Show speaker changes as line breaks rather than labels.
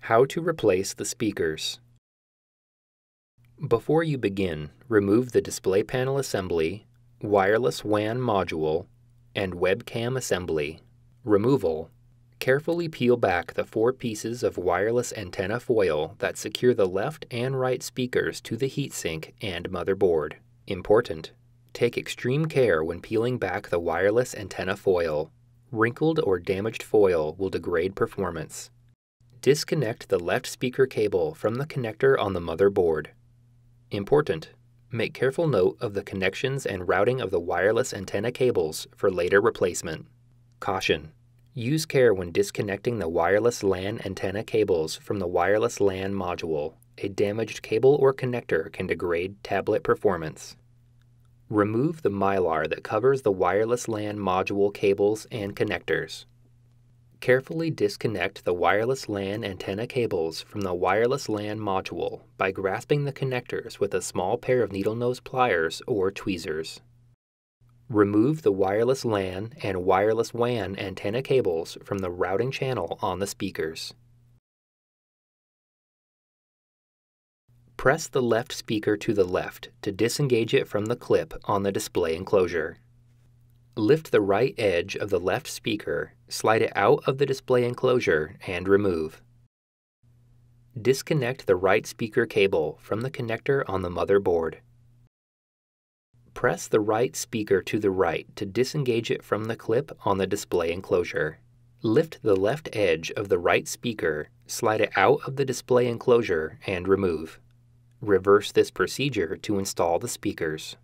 How to replace the speakers. Before you begin, remove the display panel assembly, wireless WAN module, and webcam assembly. Removal. Carefully peel back the 4 pieces of wireless antenna foil that secure the left and right speakers to the heatsink and motherboard. Important: take extreme care when peeling back the wireless antenna foil. Wrinkled or damaged foil will degrade performance. Disconnect the left speaker cable from the connector on the motherboard. Important: make careful note of the connections and routing of the wireless antenna cables for later replacement. Caution: use care when disconnecting the wireless LAN antenna cables from the wireless LAN module. A damaged cable or connector can degrade tablet performance. Remove the mylar that covers the wireless LAN module cables and connectors. Carefully disconnect the wireless LAN antenna cables from the wireless LAN module by grasping the connectors with a small pair of needle nose pliers or tweezers. Remove the wireless LAN and wireless WAN antenna cables from the routing channel on the speakers. Press the left speaker to the left to disengage it from the clip on the display enclosure. Lift the right edge of the left speaker, slide it out of the display enclosure, and remove. Disconnect the right speaker cable from the connector on the motherboard. Press the right speaker to the right to disengage it from the clip on the display enclosure. Lift the left edge of the right speaker, slide it out of the display enclosure, and remove. Reverse this procedure to install the speakers.